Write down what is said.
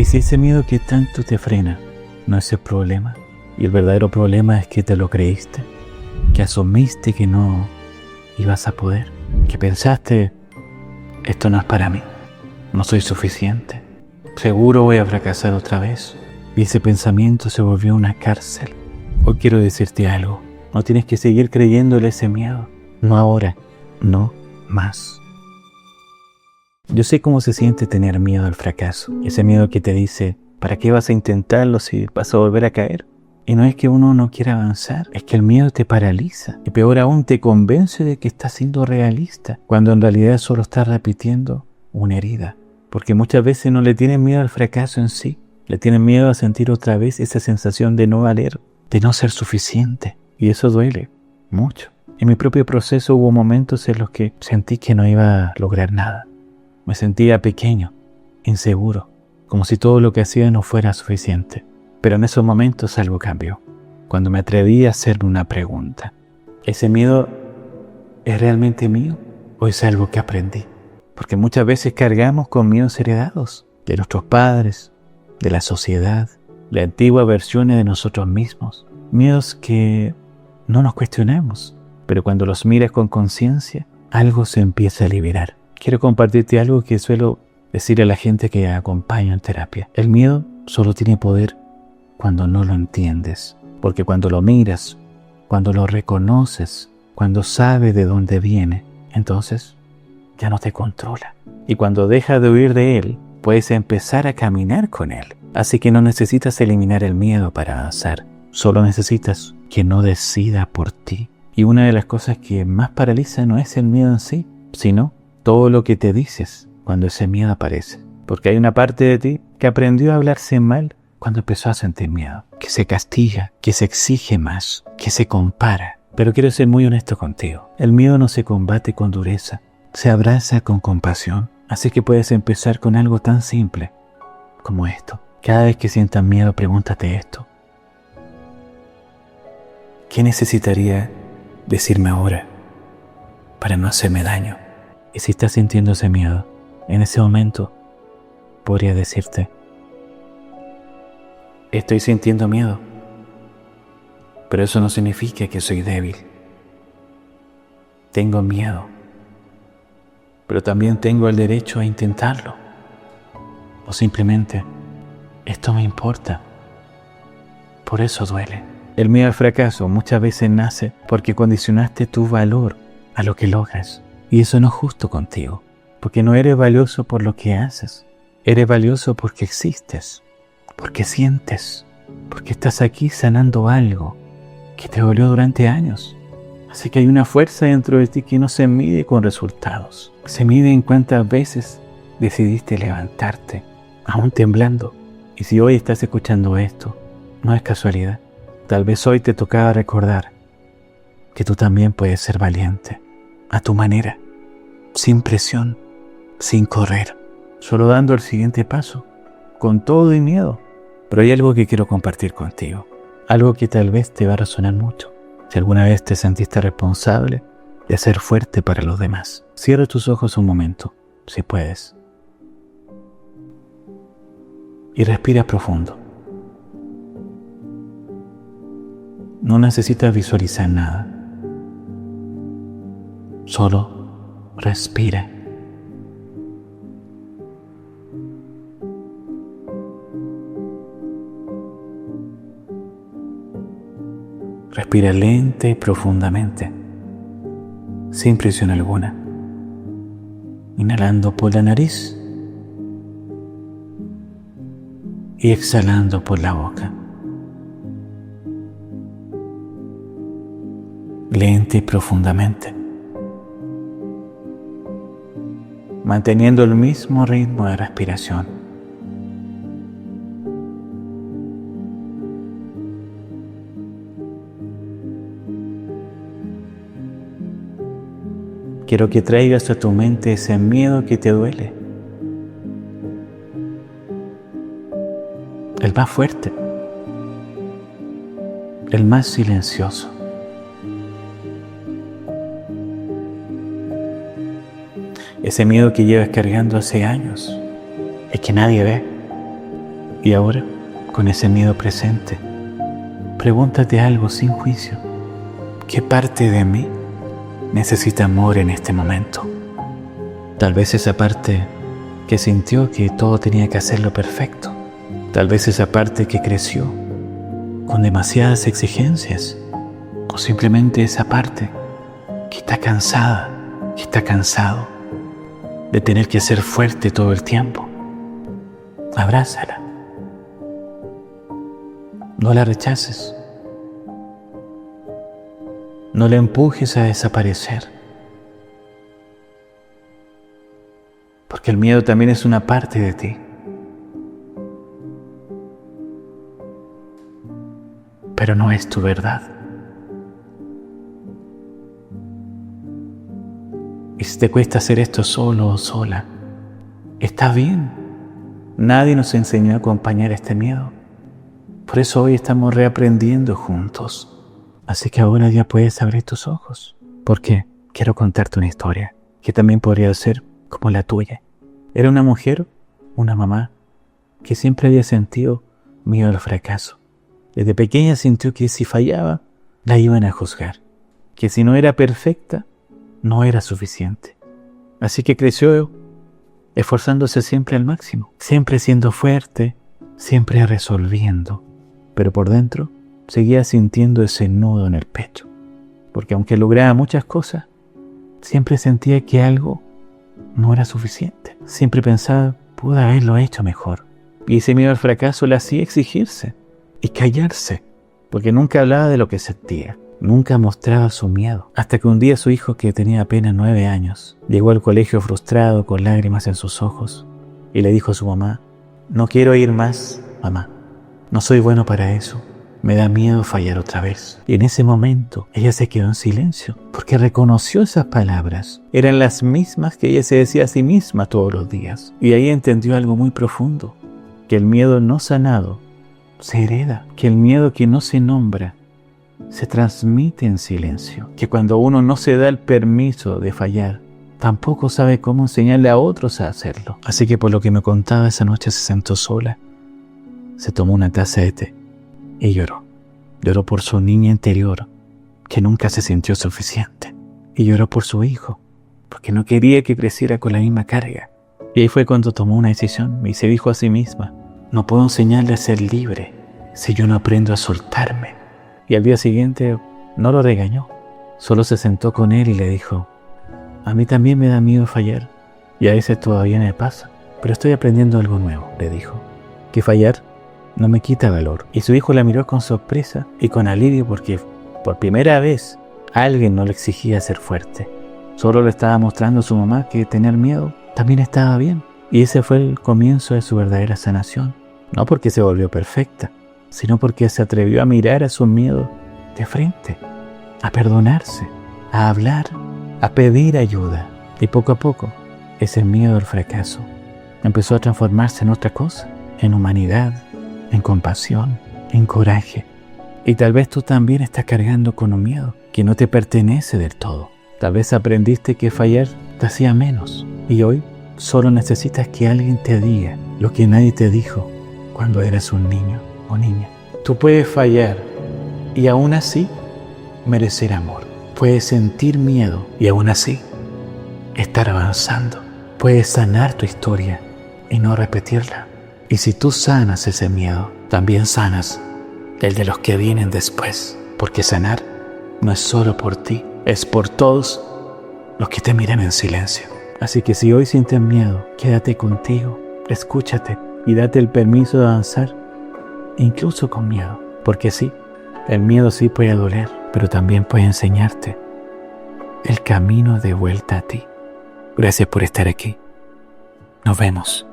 Y si ese miedo que tanto te frena no es el problema, y el verdadero problema es que te lo creíste, que asumiste que no ibas a poder, que pensaste, esto no es para mí, no soy suficiente, seguro voy a fracasar otra vez, y ese pensamiento se volvió una cárcel. Hoy quiero decirte algo, no tienes que seguir creyéndole ese miedo, no ahora, no más. Yo sé cómo se siente tener miedo al fracaso, ese miedo que te dice, ¿para qué vas a intentarlo si vas a volver a caer? Y no es que uno no quiera avanzar, es que el miedo te paraliza. Y peor aún, te convence de que estás siendo realista, cuando en realidad solo estás repitiendo una herida. Porque muchas veces no le tienen miedo al fracaso en sí, le tienen miedo a sentir otra vez esa sensación de no valer, de no ser suficiente. Y eso duele mucho. En mi propio proceso hubo momentos en los que sentí que no iba a lograr nada. Me sentía pequeño, inseguro, como si todo lo que hacía no fuera suficiente. Pero en esos momentos algo cambió, cuando me atreví a hacerme una pregunta. ¿Ese miedo es realmente mío o es algo que aprendí? Porque muchas veces cargamos con miedos heredados de nuestros padres, de la sociedad, de antiguas versiones de nosotros mismos. Miedos que no nos cuestionamos, pero cuando los miras con conciencia, algo se empieza a liberar. Quiero compartirte algo que suelo decir a la gente que acompaña en terapia. El miedo solo tiene poder cuando no lo entiendes, porque cuando lo miras, cuando lo reconoces, cuando sabes de dónde viene, entonces ya no te controla. Y cuando dejas de huir de él, puedes empezar a caminar con él. Así que no necesitas eliminar el miedo para avanzar, solo necesitas que no decida por ti. Y una de las cosas que más paraliza no es el miedo en sí, sino todo lo que te dices cuando ese miedo aparece. Porque hay una parte de ti que aprendió a hablarse mal cuando empezó a sentir miedo, que se castiga, que se exige más, que se compara. Pero quiero ser muy honesto contigo. El miedo no se combate con dureza, se abraza con compasión. Así que puedes empezar con algo tan simple como esto. Cada vez que sientas miedo, pregúntate esto. ¿Qué necesitaría decirme ahora para no hacerme daño? Y si estás sintiendo ese miedo, en ese momento podría decirte, estoy sintiendo miedo, pero eso no significa que soy débil. Tengo miedo, pero también tengo el derecho a intentarlo. O simplemente, esto me importa, por eso duele. El miedo al fracaso muchas veces nace porque condicionaste tu valor a lo que logras. Y eso no es justo contigo, porque no eres valioso por lo que haces. Eres valioso porque existes, porque sientes, porque estás aquí sanando algo que te dolió durante años. Así que hay una fuerza dentro de ti que no se mide con resultados. Se mide en cuántas veces decidiste levantarte, aún temblando. Y si hoy estás escuchando esto, no es casualidad. Tal vez hoy te tocaba recordar que tú también puedes ser valiente, a tu manera, sin presión, sin correr, solo dando el siguiente paso, con todo y miedo. Pero hay algo que quiero compartir contigo, algo que tal vez te va a resonar mucho. Si alguna vez te sentiste responsable de ser fuerte para los demás, cierra tus ojos un momento, si puedes, y respira profundo. No necesitas visualizar nada, solo respira. Respira lenta y profundamente, sin presión alguna, inhalando por la nariz y exhalando por la boca. Lenta y profundamente, manteniendo el mismo ritmo de respiración. Quiero que traigas a tu mente ese miedo que te duele, el más fuerte, el más silencioso. Ese miedo que llevas cargando hace años y que nadie ve, Y ahora, con ese miedo presente, pregúntate algo sin juicio. ¿Qué parte de mí necesita amor en este momento? Tal vez esa parte que sintió que todo tenía que hacerlo perfecto. Tal vez esa parte que creció con demasiadas exigencias. O simplemente esa parte que está cansada, que está cansado de tener que ser fuerte todo el tiempo. Abrázala. No la rechaces. No la empujes a desaparecer. Porque el miedo también es una parte de ti. Pero no es tu verdad. Y si te cuesta hacer esto solo o sola, está bien. Nadie nos enseñó a acompañar este miedo. Por eso hoy estamos reaprendiendo juntos. Así que ahora ya puedes abrir tus ojos. Porque quiero contarte una historia que también podría ser como la tuya. Era una mujer, una mamá, que siempre había sentido miedo al fracaso. Desde pequeña sintió que si fallaba, la iban a juzgar. Que si no era perfecta, no era suficiente. Así que creció esforzándose siempre al máximo, siempre siendo fuerte, siempre resolviendo. Pero por dentro seguía sintiendo ese nudo en el pecho. Porque aunque lograba muchas cosas, siempre sentía que algo no era suficiente. Siempre pensaba, pude haberlo hecho mejor. Y ese miedo al fracaso le hacía exigirse y callarse, porque nunca hablaba de lo que sentía. Nunca mostraba su miedo. Hasta que un día su hijo, que tenía apenas 9 años, llegó al colegio frustrado, con lágrimas en sus ojos, y le dijo a su mamá, no quiero ir más, mamá. No soy bueno para eso. Me da miedo fallar otra vez. Y en ese momento ella se quedó en silencio, porque reconoció esas palabras. Eran las mismas que ella se decía a sí misma todos los días. Y ahí entendió algo muy profundo, que el miedo no sanado se hereda, que el miedo que no se nombra se transmite en silencio, que cuando uno no se da el permiso de fallar, tampoco sabe cómo enseñarle a otros a hacerlo. Así que por lo que me contaba, esa noche se sentó sola, se tomó una taza de té y lloró. Lloró por su niña interior, que nunca se sintió suficiente. Y lloró por su hijo, porque no quería que creciera con la misma carga. Y ahí fue cuando tomó una decisión y se dijo a sí misma, no puedo enseñarle a ser libre si yo no aprendo a soltarme. Y al día siguiente no lo regañó, solo se sentó con él y le dijo, a mí también me da miedo fallar, y a veces todavía me pasa, pero estoy aprendiendo algo nuevo, le dijo, que fallar no me quita valor. Y su hijo la miró con sorpresa y con alivio, porque por primera vez alguien no le exigía ser fuerte. Solo le estaba mostrando a su mamá que tener miedo también estaba bien. Y ese fue el comienzo de su verdadera sanación. No porque se volvió perfecta, sino porque se atrevió a mirar a sus miedos de frente, a perdonarse, a hablar, a pedir ayuda. Y poco a poco, ese miedo al fracaso empezó a transformarse en otra cosa, en humanidad, en compasión, en coraje. Y tal vez tú también estás cargando con un miedo que no te pertenece del todo. Tal vez aprendiste que fallar te hacía menos, y hoy solo necesitas que alguien te diga lo que nadie te dijo cuando eras un niño o niña. Tú puedes fallar y aún así merecer amor. Puedes sentir miedo y aún así estar avanzando. Puedes sanar tu historia y no repetirla. Y si tú sanas ese miedo, también sanas el de los que vienen después. Porque sanar no es solo por ti, es por todos los que te miran en silencio. Así que si hoy sientes miedo, quédate contigo, escúchate y date el permiso de avanzar, incluso con miedo. Porque sí, el miedo sí puede doler, pero también puede enseñarte el camino de vuelta a ti. Gracias por estar aquí. Nos vemos.